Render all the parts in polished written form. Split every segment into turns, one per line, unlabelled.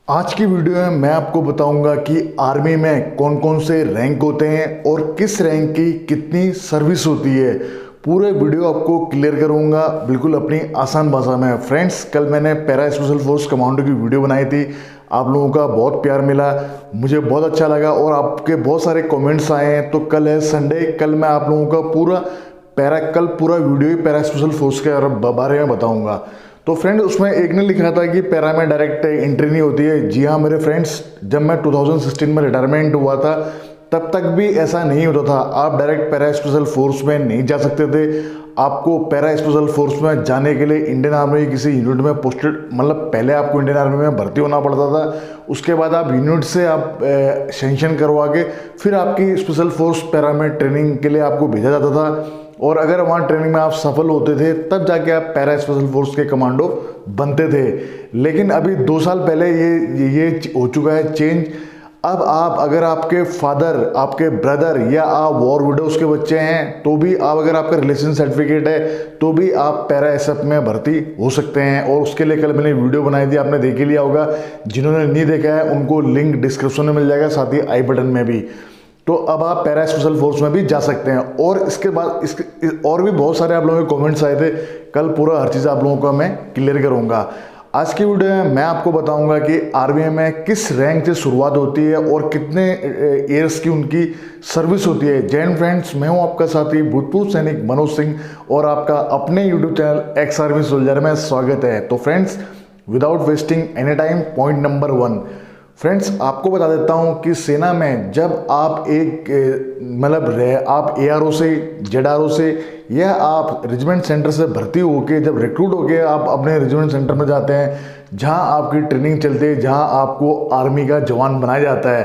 आज की वीडियो में मैं आपको बताऊंगा कि आर्मी में कौन कौन से रैंक होते हैं और किस रैंक की कितनी सर्विस होती है। पूरे वीडियो आपको क्लियर करूंगा बिल्कुल अपनी आसान भाषा में। फ्रेंड्स, कल मैंने पैरा स्पेशल फोर्स कमांडो की वीडियो बनाई थी, आप लोगों का बहुत प्यार मिला, मुझे बहुत अच्छा लगा और आपके बहुत सारे कमेंट्स आए हैं। तो कल है संडे, कल मैं आप लोगों का पूरा वीडियो ही पैरा स्पेशल फोर्स के बारे में बताऊंगा। तो फ्रेंड, उसमें एक ने लिखा था कि पैरा में डायरेक्ट एंट्री नहीं होती है। जी हाँ मेरे फ्रेंड्स, जब मैं 2016 में रिटायरमेंट हुआ था तब तक भी ऐसा नहीं होता था। आप डायरेक्ट पैरा स्पेशल फोर्स में नहीं जा सकते थे। आपको पैरा स्पेशल फोर्स में जाने के लिए इंडियन आर्मी की किसी यूनिट में पोस्टेड, मतलब पहले आपको इंडियन आर्मी में भर्ती होना पड़ता था। उसके बाद आप यूनिट से आप सेंक्शन करवा के फिर आपकी स्पेशल फोर्स पैरा में ट्रेनिंग के लिए आपको भेजा जाता था। और अगर वहाँ ट्रेनिंग में आप सफल होते थे तब जाके आप पैरा स्पेशल फोर्स के कमांडो बनते थे। लेकिन अभी 2 साल पहले ये हो चुका है चेंज। अब आप, अगर आपके फादर, आपके ब्रदर या आप वॉर विडोज के बच्चे हैं तो भी आप, अगर आपका रिलेशन सर्टिफिकेट है तो भी आप पैरा एसएफ में भर्ती हो सकते हैं। और उसके लिए कल मैंने वीडियो बनाई थी, आपने देख ही लिया होगा। जिन्होंने नहीं देखा है उनको लिंक डिस्क्रिप्शन में मिल जाएगा, साथ ही आई बटन में भी। तो अब आप पैरा स्पेशल फोर्स में भी जा सकते हैं। और इसके बाद और भी बहुत सारे आप लोगों के कमेंट्स आए थे। कल पूरा हर चीज़ आप लोगों का मैं क्लियर करूंगा। आज की वीडियो में मैं आपको बताऊंगा कि आर्मी में किस रैंक से शुरुआत होती है और कितने ईयर्स की उनकी सर्विस होती है। जय हिंद फ्रेंड्स, मैं हूं आपका साथी भूतपूर्व सैनिक मनोज सिंह और आपका अपने YouTube channel ex army soldier में स्वागत है। तो friends, without wasting any time, point number 1। Friends, आपको बता देता हूं कि सेना में जब आप आप एआरओ से, जेडआरओ से या आप रेजिमेंट सेंटर से भर्ती होके, जब रिक्रूट होके आप अपने रेजिमेंट सेंटर में जाते हैं जहां आपकी ट्रेनिंग चलती है, जहां आपको आर्मी का जवान बनाया जाता है,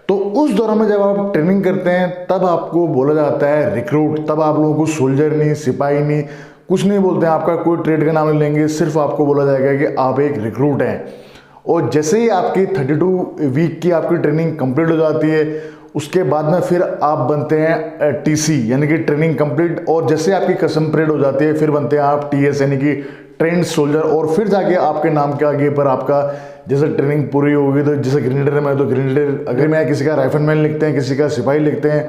तो उस दौरान में जब आप ट्रेनिंग करते हैं तब आपको बोला जाता है रिक्रूट। तब आप लोगों को सोल्जर नहीं, सिपाही नहीं, कुछ नहीं बोलते हैं, आपका कोई ट्रेड का नाम नहीं लेंगे, सिर्फ आपको बोला जाएगा कि आप एक रिक्रूट हैं। और जैसे ही आपकी 32 वीक की आपकी ट्रेनिंग कंप्लीट हो जाती है, उसके बाद में फिर आप बनते हैं टीसी यानी कि ट्रेनिंग कंप्लीट। और जैसे आपकी कसम परेड हो जाती है फिर बनते हैं आप टीएस यानी कि ट्रेंड सोल्जर। और फिर जाके आपके नाम के आगे पर आपका जैसे ट्रेनिंग पूरी होगी, तो जैसे ग्रेनेडियर में तो ग्रेनेडियर, अगर मैं किसी का राइफलमैन लिखते हैं, किसी का सिपाही लिखते हैं,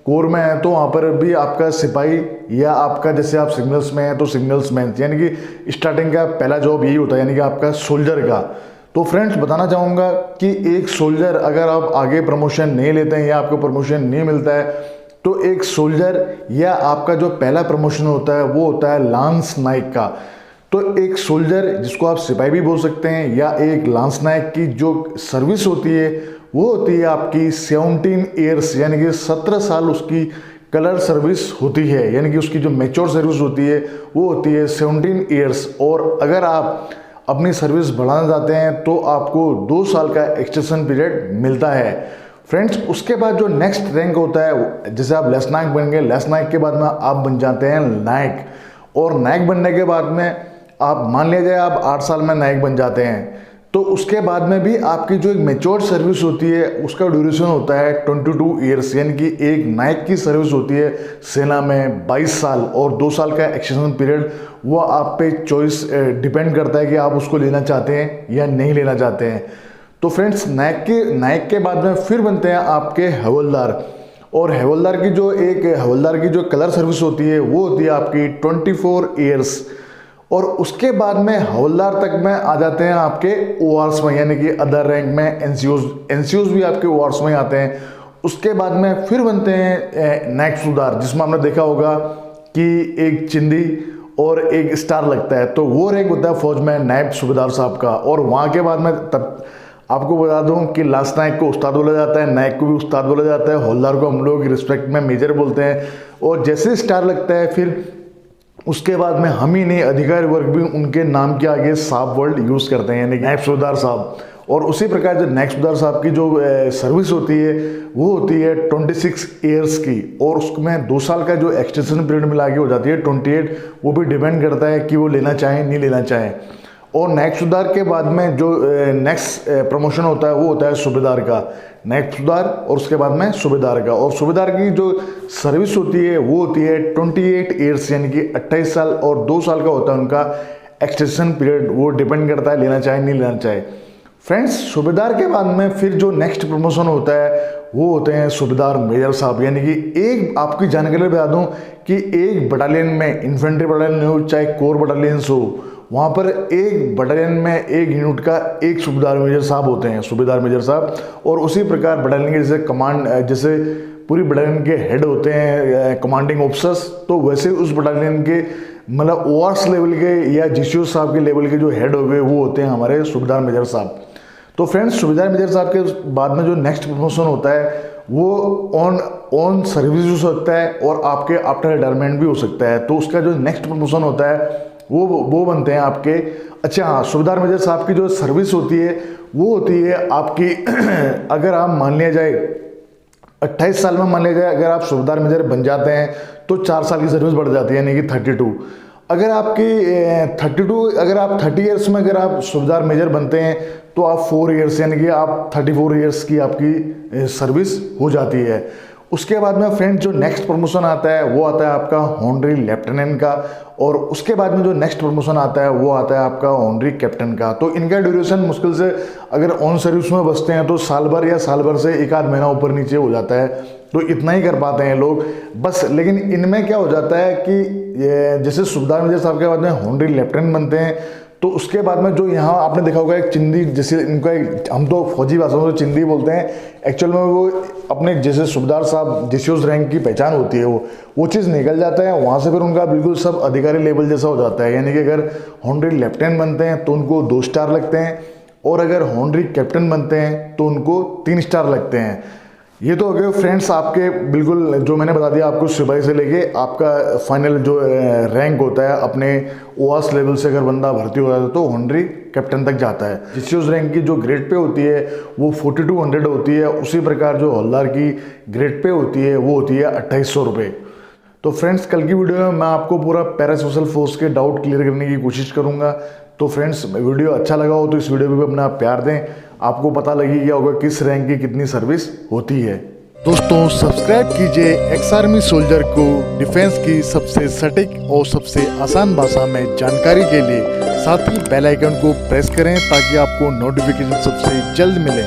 कोर में है तो वहाँ पर भी आपका सिपाही, या आपका जैसे आप सिग्नल्स में हैं तो सिग्नल्स मैन, यानी कि स्टार्टिंग का पहला जॉब यही होता है, यानी कि आपका सोल्जर का। तो फ्रेंड्स, बताना चाहूँगा कि एक सोल्जर, अगर आप आगे प्रमोशन नहीं लेते हैं या आपको प्रमोशन नहीं मिलता है, तो एक सोल्जर या आपका जो पहला प्रमोशन होता है वो होता है लांस नायक का। तो एक सोल्जर, जिसको आप सिपाही भी बोल सकते हैं, या एक लांस नायक की जो सर्विस होती है वो होती है आपकी 17 ईयर्स, यानी कि 17 साल उसकी कलर सर्विस होती है, यानी कि उसकी जो मैच्योर सर्विस होती है वो होती है 17 ईयर्स। और अगर आप अपनी सर्विस बढ़ाना चाहते हैं तो आपको 2 साल का एक्सटेंशन पीरियड मिलता है। फ्रेंड्स, उसके बाद जो नेक्स्ट रैंक होता है, जैसे आप लेफ्टिनेंट बन गए, लेफ्टिनेंट के बाद में आप बन जाते हैं नायक। और नायक बनने के बाद में आप, मान लीजिए आप 8 साल में नायक बन जाते हैं, तो उसके बाद में भी आपकी जो एक मैच्योर सर्विस होती है उसका ड्यूरेशन होता है 22 ईयर्स, यानी कि एक नायक की सर्विस होती है सेना में 22 साल। और 2 साल का एक्सटेंशन पीरियड वो आप पे चॉइस डिपेंड करता है कि आप उसको लेना चाहते हैं या नहीं लेना चाहते हैं। तो फ्रेंड्स, नायक के बाद में फिर बनते हैं आपके हवलदार। और हवलदार की जो कलर सर्विस होती है वो होती है आपकी 24 ईयर्स। और उसके बाद में हवलदार तक में आ जाते हैं आपके ओआरस में, यानी कि अदर रैंक में एनसीओज भी आपके ओआरस में आते हैं। उसके बाद में फिर बनते हैं नायक सूबेदार, जिसमें आपने देखा होगा कि एक चिंदी और एक स्टार लगता है, तो वो रैंक होता है फौज में नायब सूबेदार साहब का। और वहाँ के बाद में, तब आपको बता दूं कि लास्ट नायक को उस्ताद बोला जाता है, नायक को भी उस्ताद बोला जाता है, हवलदार को हम लोग रिस्पेक्ट में मेजर बोलते हैं। और जैसे स्टार लगता है फिर उसके बाद में हम ही नहीं, अधिकारी वर्ग भी उनके नाम के आगे साहब वर्ड यूज़ करते हैं, यानी नायब सूबेदार साहब। और उसी प्रकार जो नायब सूबेदार साहब की जो सर्विस होती है वो होती है 26 ईयर्स की। और उसमें 2 साल का जो एक्सटेंशन पीरियड मिला के हो जाती है 28। वो भी डिपेंड करता है कि वो लेना चाहें नहीं लेना चाहें। और नायक सूबेदार के बाद में जो नेक्स्ट प्रमोशन होता है वो होता है सूबेदार का। नायक सूबेदार और उसके बाद में सूबेदार का। और सूबेदार की जो सर्विस होती है वो होती है 28 ईयर्स, यानी कि 28 साल। और 2 साल का होता है उनका एक्सटेंशन पीरियड, वो डिपेंड करता है लेना चाहे नहीं लेना चाहे। फ्रेंड्स सूबेदार के बाद में फिर जो नेक्स्ट प्रमोशन होता है वो होते हैं सूबेदार मेजर साहब। यानी कि एक आपकी जानकारी बता दूं कि एक बटालियन में इन्फेंट्री बटालियन हो चाहे कोर बटालियंस हो, वहाँ पर एक बटालियन में एक यूनिट का एक सूबेदार मेजर साहब होते हैं, सूबेदार मेजर साहब। और उसी प्रकार बटालियन के जैसे कमांड, जैसे पूरी बटालियन के हेड होते हैं कमांडिंग ऑफिसर्स, तो वैसे उस बटालियन के मतलब ओआरएस लेवल के या जीसीओ साहब के लेवल के जो हेड हो गए वो होते हैं हमारे सूबेदार मेजर साहब। तो फ्रेंड्स सूबेदार मेजर साहब के बाद में जो नेक्स्ट प्रमोशन होता है वो ऑन सर्विस हो सकता है और आपके आफ्टर रिटायरमेंट भी हो सकता है। तो उसका जो नेक्स्ट प्रमोशन होता है वो बनते हैं आपके, अच्छा हाँ, सूबेदार मेजर साहब की जो सर्विस होती है वो होती है आपकी अगर आप मान लिया जाए 28 साल में मान लिया जाए अगर आप सूबेदार मेजर बन जाते हैं तो 4 साल की सर्विस बढ़ जाती है, यानी कि 32। अगर आपकी 32 अगर आप 30 ईयर्स में अगर आप सूबेदार मेजर बनते हैं तो आप 4 ईयर्स यानी कि आप 34 ईयर्स की आपकी सर्विस हो जाती है। उसके बाद में फ्रेंड जो नेक्स्ट प्रमोशन आता है वो आता है आपका ऑनरी लेफ्टिनेंट का, और उसके बाद में जो नेक्स्ट प्रमोशन आता है वो आता है आपका ऑनरी कैप्टन का। तो इनका ड्यूरेशन मुश्किल से अगर ऑन सर्विस में बसते हैं तो साल भर या साल भर से 1 आध महीना ऊपर नीचे हो जाता है, तो इतना ही कर पाते हैं लोग बस। लेकिन इनमें क्या हो जाता है कि जैसे सूबेदार मेजर साहब के बाद में ऑनरी लेफ्टिनेंट बनते हैं, तो उसके बाद में जो यहाँ आपने देखा होगा एक चिंदी, जैसे इनका हम तो फौजी भाषा में चिंदी बोलते हैं, एक्चुअल में वो अपने जैसे सूबेदार साहब जीसीओ रैंक की पहचान होती है वो चीज़ निकल जाता है वहाँ से, फिर उनका बिल्कुल सब अधिकारी लेवल जैसा हो जाता है। यानी कि अगर ऑनरी लेफ्टिनेंट बनते हैं तो उनको 2 स्टार लगते हैं, और अगर ऑनरी कैप्टन बनते हैं तो उनको 3 स्टार लगते हैं। ये तो हो गए फ्रेंड्स आपके बिल्कुल जो मैंने बता दिया आपको, सिपाही से लेके आपका फाइनल जो रैंक होता है अपने ओआरएस लेवल से अगर बंदा भर्ती हो जाता है तो ऑनरी कैप्टन तक जाता है। जीसीओ रैंक की जो ग्रेड पे होती है वो 4200 होती है, उसी प्रकार जो हवलदार की ग्रेड पे होती है वो होती है 2800 रुपये। तो फ्रेंड्स कल की वीडियो में मैं आपको पूरा पैरा स्पेशल फोर्स के डाउट क्लियर करने की कोशिश करूँगा। तो फ्रेंड्स वीडियो अच्छा लगा हो तो इस वीडियो को भी अपना प्यार दें, आपको पता लगी गया होगा किस रैंक की कितनी सर्विस होती है।
दोस्तों सब्सक्राइब कीजिए एक्स आर्मी सोल्जर को डिफेंस की सबसे सटीक और सबसे आसान भाषा में जानकारी के लिए, साथ ही बेल आइकन को प्रेस करें ताकि आपको नोटिफिकेशन सबसे जल्द मिले।